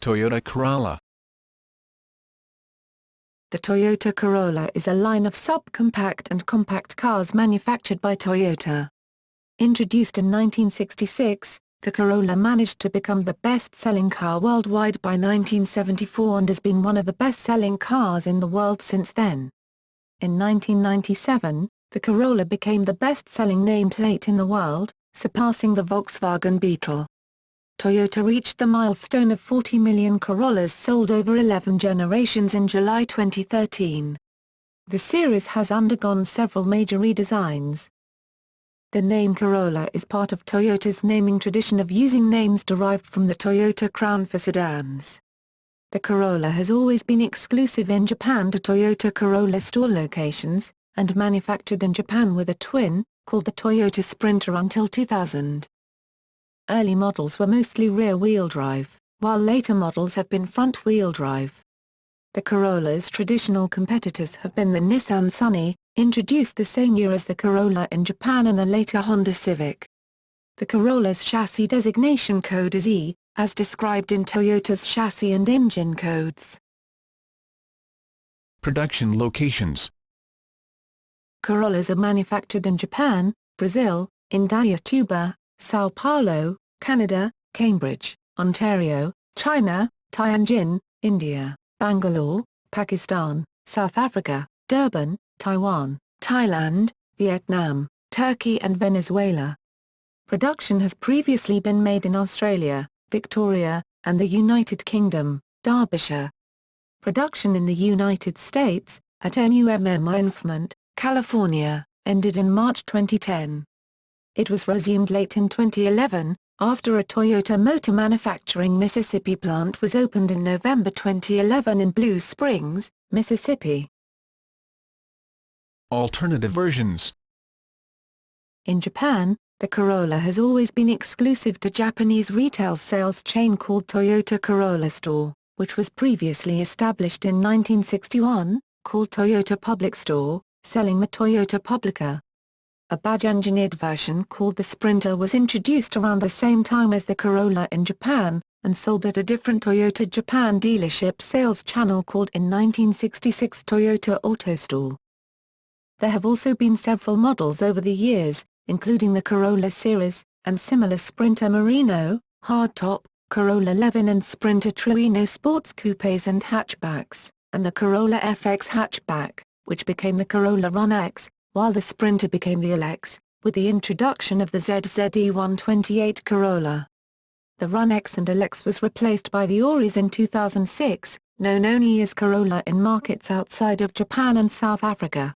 Toyota Corolla. The Toyota Corolla is a line of subcompact and compact cars manufactured by Toyota. Introduced in 1966, the Corolla managed to become the best-selling car worldwide by 1974 and has been one of the best-selling cars in the world since then. In 1997, the Corolla became the best-selling nameplate in the world, surpassing the Volkswagen Beetle. Toyota reached the milestone of 40 million Corollas sold over 11 generations in July 2013. The series has undergone several major redesigns. The name Corolla is part of Toyota's naming tradition of using names derived from the Toyota crown for sedans. The Corolla has always been exclusive in Japan to Toyota Corolla store locations, and manufactured in Japan with a twin, called the Toyota Sprinter until 2000. Early models were mostly rear-wheel drive, while later models have been front-wheel drive. The Corolla's traditional competitors have been the Nissan Sunny, introduced the same year as the Corolla in Japan, and the later Honda Civic. The Corolla's chassis designation code is E, as described in Toyota's chassis and engine codes. Production locations. Corollas are manufactured in Japan, Brazil, Indaiatuba, São Paulo, Canada, Cambridge, Ontario, China, Tianjin, India, Bangalore, Pakistan, South Africa, Durban, Taiwan, Thailand, Vietnam, Turkey and Venezuela. Production has previously been made in Australia, Victoria, and the United Kingdom, Derbyshire. Production in the United States, at NUMM, California, ended in March 2010. It was resumed late in 2011, after a Toyota Motor Manufacturing Mississippi plant was opened in November 2011 in Blue Springs, Mississippi. Alternative versions. In Japan, the Corolla has always been exclusive to Japanese retail sales chain called Toyota Corolla Store, which was previously established in 1961, called Toyota Public Store, selling the Toyota Publica. A badge-engineered version called the Sprinter was introduced around the same time as the Corolla in Japan, and sold at a different Toyota Japan dealership sales channel called in 1966 Toyota Auto Store. There have also been several models over the years, including the Corolla series, and similar Sprinter Merino, hardtop, Corolla Levin and Sprinter Trueno sports coupes and hatchbacks, and the Corolla FX hatchback, which became the Corolla Run X, while the Sprinter became the LX, with the introduction of the ZZE128 Corolla. The Run X and LX was replaced by the Auris in 2006, known only as Corolla in markets outside of Japan and South Africa.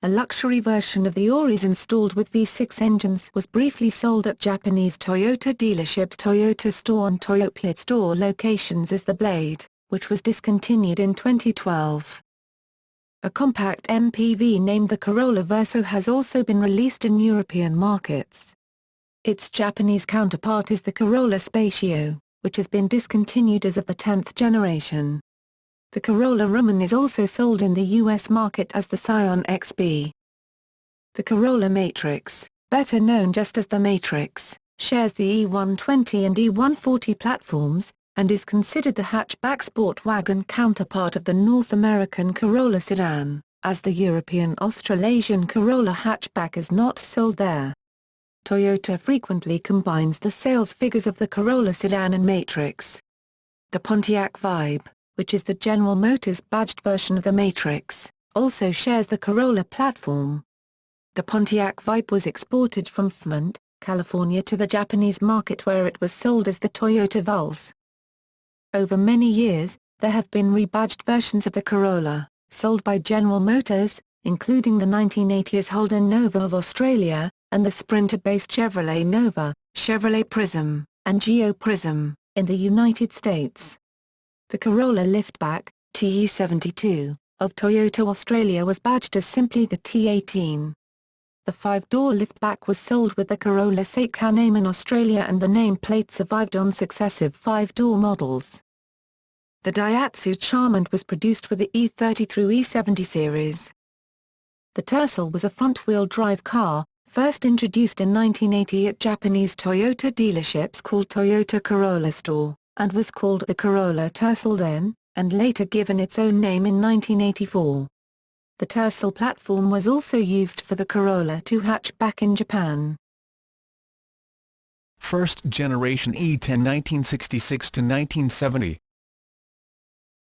A luxury version of the Auris installed with V6 engines was briefly sold at Japanese Toyota dealerships Toyota Store and Toyopia Store locations as the Blade, which was discontinued in 2012. A compact MPV named the Corolla Verso has also been released in European markets. Its Japanese counterpart is the Corolla Spatio, which has been discontinued as of the 10th generation. The Corolla Rumen is also sold in the US market as the Scion XB. The Corolla Matrix, better known just as the Matrix, shares the E120 and E140 platforms, and is considered the hatchback sport wagon counterpart of the North American Corolla sedan, as the European Australasian Corolla hatchback is not sold there. Toyota frequently combines the sales figures of the Corolla sedan and Matrix. The Pontiac Vibe, which is the General Motors badged version of the Matrix, also shares the Corolla platform. The Pontiac Vibe was exported from Fremont, California to the Japanese market where it was sold as the Toyota Vulse. Over many years, there have been rebadged versions of the Corolla, sold by General Motors, including the 1980s Holden Nova of Australia, and the Sprinter-based Chevrolet Nova, Chevrolet Prism, and Geo Prism, in the United States. The Corolla Liftback, TE72, of Toyota Australia was badged as simply the T18. The 5-door liftback was sold with the Corolla Seikan name in Australia, and the nameplate survived on successive 5-door models. The Daihatsu Charmant was produced with the E30 through E70 series. The Tercel was a front-wheel drive car, first introduced in 1980 at Japanese Toyota dealerships called Toyota Corolla Store, and was called the Corolla Tercel then, and later given its own name in 1984. The Tercel platform was also used for the Corolla 2 hatchback in Japan. First generation E10 1966 to 1970.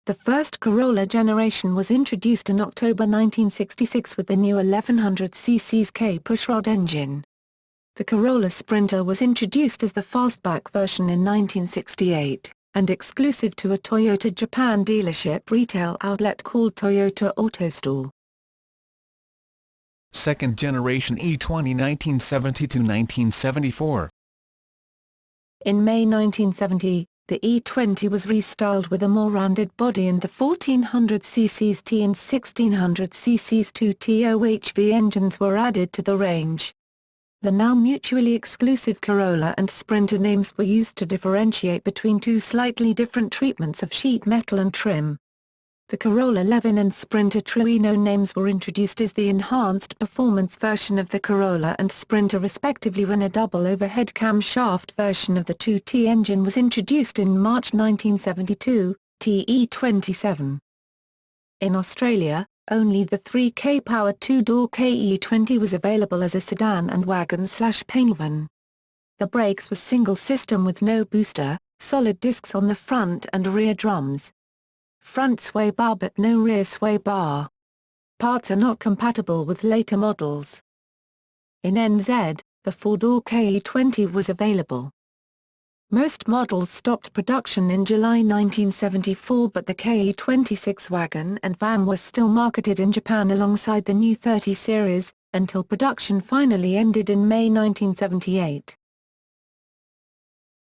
The first Corolla generation was introduced in October 1966 with the new 1100cc K pushrod engine. The Corolla Sprinter was introduced as the fastback version in 1968, and exclusive to a Toyota Japan dealership retail outlet called Toyota Auto Store. Second generation E20 1970 to 1974. In May 1970, the E20 was restyled with a more rounded body and the 1400cc's T and 1600cc's 2 TOHV engines were added to the range. The now mutually exclusive Corolla and Sprinter names were used to differentiate between two slightly different treatments of sheet metal and trim. The Corolla 11 and Sprinter Trueno names were introduced as the enhanced performance version of the Corolla and Sprinter respectively when a double overhead camshaft version of the 2T engine was introduced in March 1972, TE27. In Australia, only the 3K-powered two-door KE20 was available as a sedan and wagon/panevan. The brakes were single system with no booster, solid discs on the front and rear drums. Front sway bar but no rear sway bar. Parts are not compatible with later models. In NZ, the four-door KE20 was available. Most models stopped production in July 1974 but the KE26 wagon and van were still marketed in Japan alongside the new 30 series, until production finally ended in May 1978.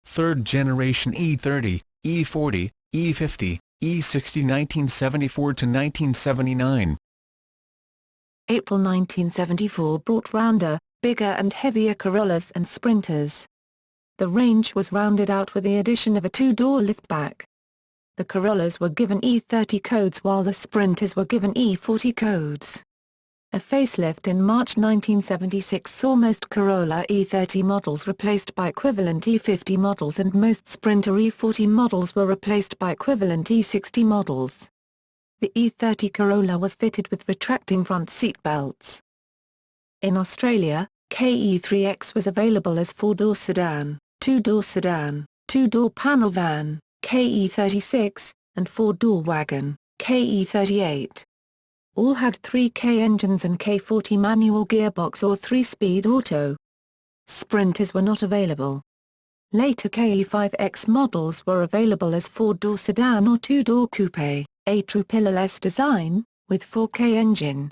Third generation E30, E40, E50, E60 1974 to 1979. April 1974 brought rounder, bigger and heavier Corollas and Sprinters. The range was rounded out with the addition of a two-door liftback. The Corollas were given E30 codes while the Sprinters were given E40 codes. A facelift in March 1976 saw most Corolla E30 models replaced by equivalent E50 models and most Sprinter E40 models were replaced by equivalent E60 models. The E30 Corolla was fitted with retracting front seat belts. In Australia, KE3X was available as four-door sedan, two-door panel van, KE36, and four-door wagon, KE38. All had 3K engines and K40 manual gearbox or 3-speed auto. Sprinters were not available. Later KE5X models were available as four-door sedan or two-door coupe, a true pillarless design, with 4K engine.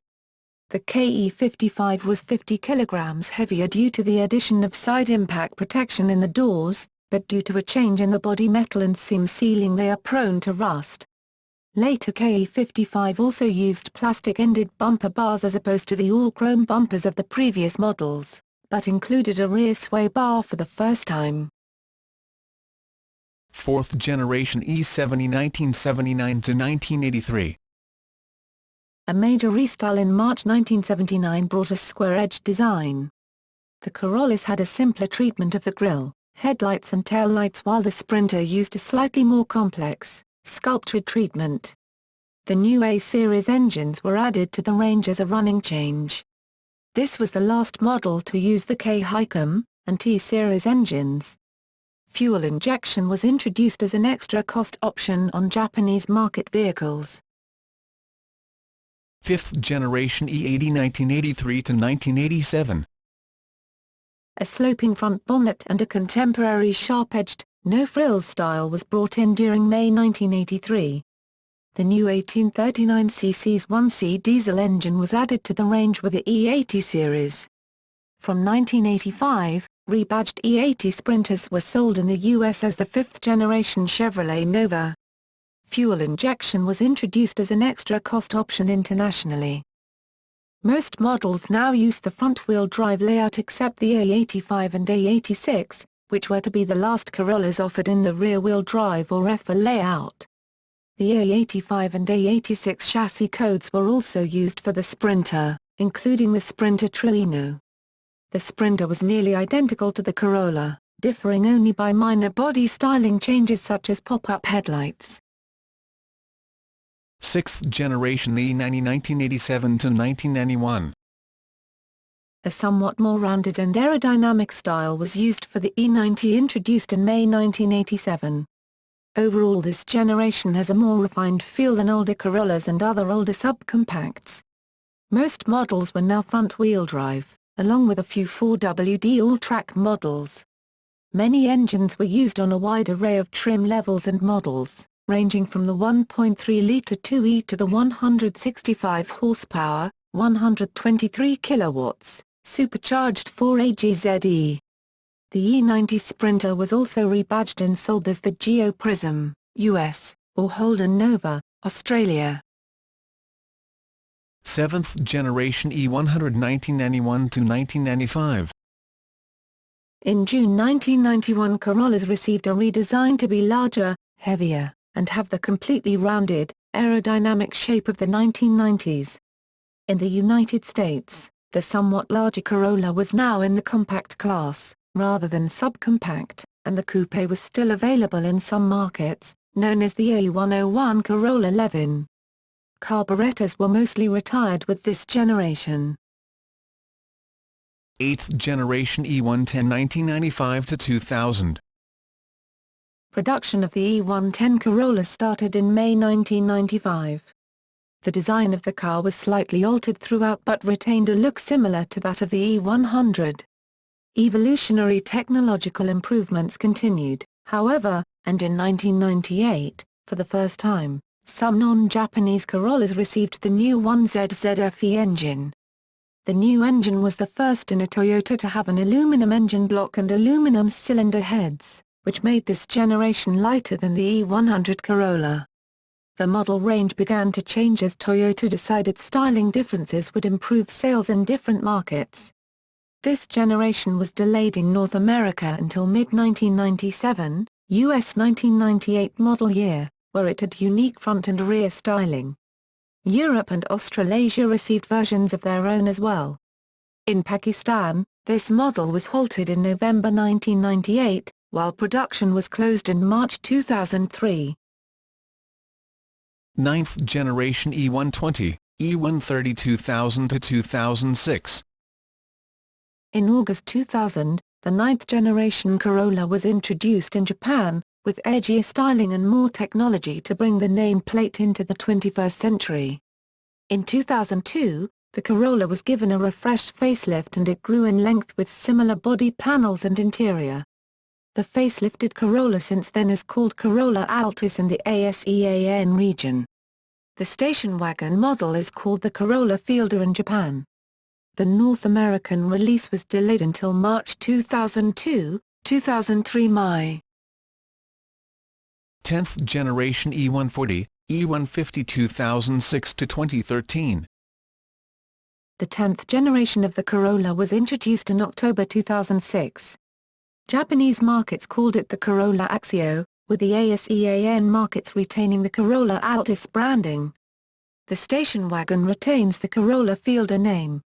The KE55 was 50 kilograms heavier due to the addition of side impact protection in the doors, but due to a change in the body metal and seam sealing they are prone to rust. Later KE55 also used plastic-ended bumper bars as opposed to the all-chrome bumpers of the previous models, but included a rear sway bar for the first time. Fourth generation E70 1979 to 1983. A major restyle in March 1979 brought a square-edged design. The Corollas had a simpler treatment of the grille, headlights and taillights while the Sprinter used a slightly more complex, sculptured treatment. The new A-series engines were added to the range as a running change. This was the last model to use the K-Hycam and T-series engines. Fuel injection was introduced as an extra cost option on Japanese market vehicles. Fifth generation E80 1983 to 1987. A sloping front bonnet and a contemporary sharp-edged, no-frills style was brought in during May 1983. The new 1839cc's 1C diesel engine was added to the range with the E80 series. From 1985, rebadged E80 Sprinters were sold in the US as the fifth-generation Chevrolet Nova. Fuel injection was introduced as an extra cost option internationally. Most models now use the front-wheel drive layout except the A85 and A86, which were to be the last Corollas offered in the rear-wheel drive or FA layout. The A85 and A86 chassis codes were also used for the Sprinter, including the Sprinter Trueno. The Sprinter was nearly identical to the Corolla, differing only by minor body styling changes such as pop-up headlights. 6th generation E90 1987 to 1991. A somewhat more rounded and aerodynamic style was used for the E90 introduced in May 1987. Overall, this generation has a more refined feel than older Corollas and other older subcompacts. Most models were now front-wheel drive, along with a few 4WD all-track models. Many engines were used on a wide array of trim levels and models, ranging from the 1.3-litre 2E to the 165 horsepower, 123 kilowatts, supercharged 4AGZE. The E90 Sprinter was also rebadged and sold as the Geo Prism, US, or Holden Nova, Australia. 7th generation E100 1991 to 1995. In June 1991, Corollas received a redesign to be larger, heavier, and have the completely rounded, aerodynamic shape of the 1990s. In the United States, the somewhat larger Corolla was now in the compact class, rather than subcompact, and the coupe was still available in some markets, known as the A101 Corolla Levin. Carburetors were mostly retired with this generation. 8th generation E110 1995 to 2000. Production of the E110 Corolla started in May 1995. The design of the car was slightly altered throughout but retained a look similar to that of the E100. Evolutionary technological improvements continued, however, and in 1998, for the first time, some non-Japanese Corollas received the new 1ZZFE engine. The new engine was the first in a Toyota to have an aluminum engine block and aluminum cylinder heads, which made this generation lighter than the E100 Corolla. The model range began to change as Toyota decided styling differences would improve sales in different markets. This generation was delayed in North America until mid-1997, US 1998 model year, where it had unique front and rear styling. Europe and Australasia received versions of their own as well. In Pakistan, this model was halted in November 1998, while production was closed in March 2003. 9th generation E120, E130 2000 to 2006. In August 2000, the 9th generation Corolla was introduced in Japan, with edgier styling and more technology to bring the nameplate into the 21st century. In 2002, the Corolla was given a refreshed facelift and it grew in length with similar body panels and interior. The facelifted Corolla since then is called Corolla Altis in the ASEAN region. The station wagon model is called the Corolla Fielder in Japan. The North American release was delayed until March 2002, 2003 Mai. 10th generation E140, E150 2006 to 2013. The 10th generation of the Corolla was introduced in October 2006. Japanese markets called it the Corolla Axio, with the ASEAN markets retaining the Corolla Altis branding. The station wagon retains the Corolla Fielder name.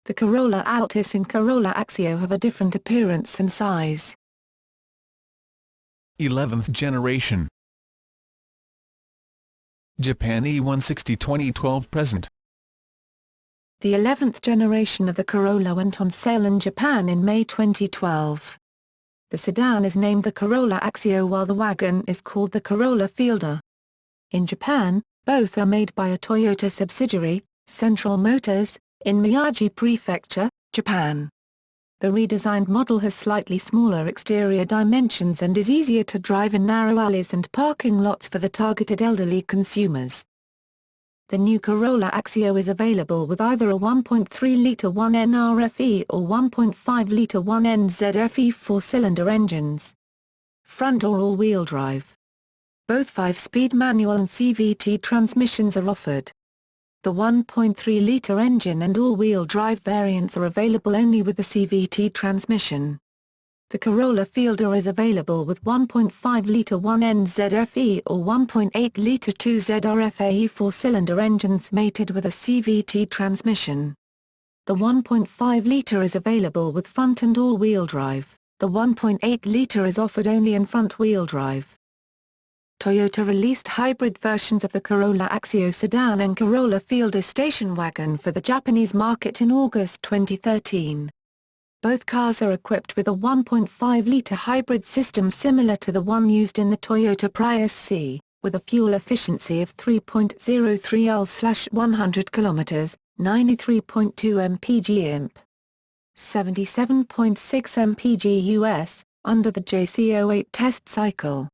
The Corolla Altis and Corolla Axio have a different appearance and size. 11th generation. Japan E160 2012 present. The 11th generation of the Corolla went on sale in Japan in May 2012. The sedan is named the Corolla Axio while the wagon is called the Corolla Fielder. In Japan, both are made by a Toyota subsidiary, Central Motors, in Miyagi Prefecture, Japan. The redesigned model has slightly smaller exterior dimensions and is easier to drive in narrow alleys and parking lots for the targeted elderly consumers. The new Corolla Axio is available with either a 1.3-litre 1N RFE or 1.5-litre 1N ZFE four-cylinder engines. Front or all-wheel drive. Both 5-speed manual and CVT transmissions are offered. The 1.3-litre engine and all-wheel drive variants are available only with the CVT transmission. The Corolla Fielder is available with 1.5-litre 1N ZFE or 1.8-litre 2ZRFAE four-cylinder engines mated with a CVT transmission. The 1.5-litre is available with front and all-wheel drive. The 1.8-litre is offered only in front-wheel drive. Toyota released hybrid versions of the Corolla Axio sedan and Corolla Fielder station wagon for the Japanese market in August 2013. Both cars are equipped with a 1.5-litre hybrid system similar to the one used in the Toyota Prius C, with a fuel efficiency of 3.03 L/100 km, 93.2 mpg imp. 77.6 mpg US, under the JC08 test cycle.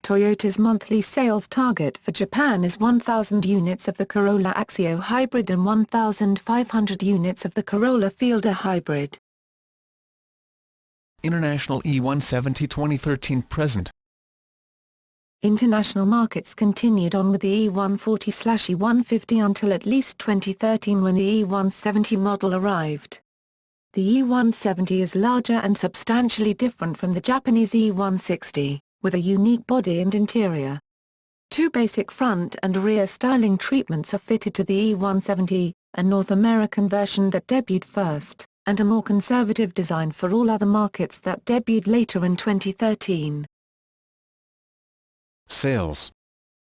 Toyota's monthly sales target for Japan is 1,000 units of the Corolla Axio Hybrid and 1,500 units of the Corolla Fielder Hybrid. International E170 2013 present. International markets continued on with the E140/E150 until at least 2013 when the E170 model arrived. The E170 is larger and substantially different from the Japanese E160, with a unique body and interior. Two basic front and rear styling treatments are fitted to the E170, a North American version that debuted first, and a more conservative design for all other markets that debuted later in 2013. Sales.